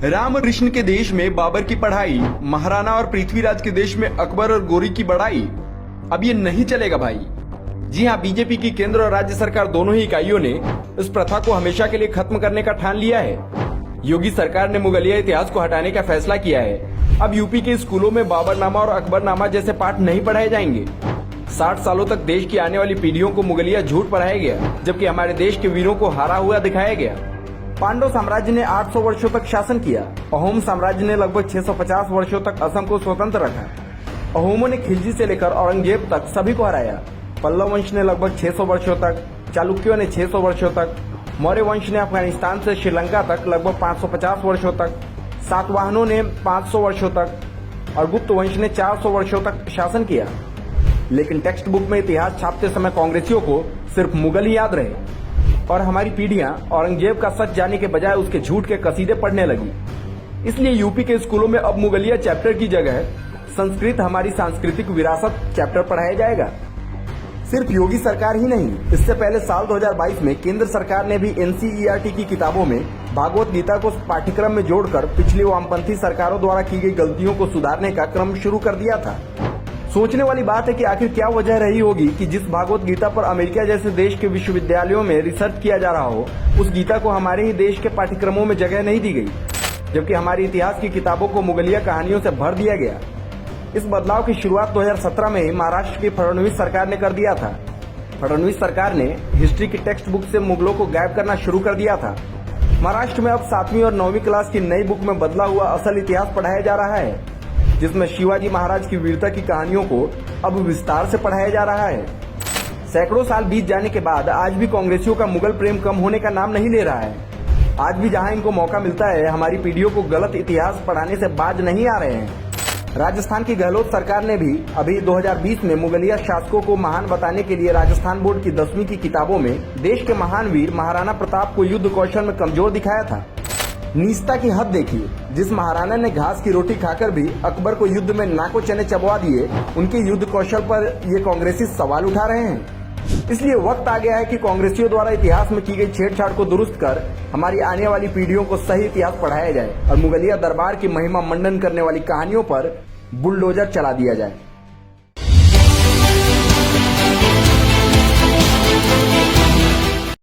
राम और कृष्ण के देश में बाबर की पढ़ाई, महाराणा और पृथ्वीराज के देश में अकबर और गोरी की बड़ाई। अब ये नहीं चलेगा भाई। जी हाँ, बीजेपी की केंद्र और राज्य सरकार दोनों ही इकाइयों ने इस प्रथा को हमेशा के लिए खत्म करने का ठान लिया है। योगी सरकार ने मुगलिया इतिहास को हटाने का फैसला किया है। अब यूपी के स्कूलों में बाबरनामा और अकबरनामा जैसे पाठ नहीं पढ़ाए जाएंगे। 60 सालों तक देश की आने वाली पीढ़ियों को मुगलिया झूठ पढ़ाया गया, जबकि हमारे देश के वीरों को हारा हुआ दिखाया गया। पांडव साम्राज्य ने 800 वर्षों तक शासन किया। अहोम साम्राज्य ने लगभग 650 वर्षों तक असम को स्वतंत्र रखा। अहोमों ने खिलजी से लेकर औरंगजेब तक सभी को हराया। पल्लव वंश ने लगभग 600 वर्षों तक, चालुक्यों ने 600 वर्षों तक, मौर्य वंश ने अफगानिस्तान से श्रीलंका तक लगभग 550 वर्षों तक, सातवाहनों ने 500 वर्षों तक और गुप्त वंश ने 400 वर्षों तक शासन किया। लेकिन टेक्स्ट बुक में इतिहास छापते समय कांग्रेसियों को सिर्फ मुगल ही याद रहे और हमारी पीढ़ियां औरंगजेब का सच जानने के बजाय उसके झूठ के कसीदे पढ़ने लगी। इसलिए यूपी के स्कूलों में अब मुगलिया चैप्टर की जगह संस्कृत हमारी सांस्कृतिक विरासत चैप्टर पढ़ाया जाएगा। सिर्फ योगी सरकार ही नहीं, इससे पहले साल 2022 में केंद्र सरकार ने भी एनसीईआरटी की किताबों में भागवत गीता को पाठ्यक्रम में जोड़कर पिछली वामपंथी सरकारों द्वारा की गई गलतियों को सुधारने का क्रम शुरू कर दिया था। सोचने वाली बात है कि आखिर क्या वजह रही होगी कि जिस भागवत गीता पर अमेरिका जैसे देश के विश्वविद्यालयों में रिसर्च किया जा रहा हो, उस गीता को हमारे ही देश के पाठ्यक्रमों में जगह नहीं दी गई, जबकि हमारी इतिहास की किताबों को मुगलिया कहानियों से भर दिया गया। इस बदलाव की शुरुआत 2017 में महाराष्ट्र की फडणवीस सरकार ने कर दिया था। फडणवीस सरकार ने हिस्ट्री की टेक्स्ट बुक से मुगलों को गायब करना शुरू कर दिया था। महाराष्ट्र में अब 7वीं और 9वीं क्लास की नई बुक में बदला हुआ असल इतिहास पढ़ाया जा रहा है, जिसमें शिवाजी महाराज की वीरता की कहानियों को अब विस्तार से पढ़ाया जा रहा है। सैकड़ों साल बीत जाने के बाद आज भी कांग्रेसियों का मुगल प्रेम कम होने का नाम नहीं ले रहा है। आज भी जहां इनको मौका मिलता है, हमारी पीढ़ियों को गलत इतिहास पढ़ाने से बाज नहीं आ रहे हैं। राजस्थान की गहलोत सरकार ने भी अभी 2020 में मुगलिया शासकों को महान बताने के लिए राजस्थान बोर्ड की 10वीं की किताबों में देश के महान वीर महाराणा प्रताप को युद्ध कौशल में कमजोर दिखाया था। नीचता की हद देखिए, जिस महाराणा ने घास की रोटी खाकर भी अकबर को युद्ध में नाको चने चबवा दिए, उनके युद्ध कौशल पर ये कांग्रेसी सवाल उठा रहे हैं। इसलिए वक्त आ गया है कि कांग्रेसियों द्वारा इतिहास में की गई छेड़छाड़ को दुरुस्त कर हमारी आने वाली पीढ़ियों को सही इतिहास पढ़ाया जाए और मुगलिया दरबार की महिमा मंडन करने वाली कहानियों पर बुलडोजर चला दिया जाए।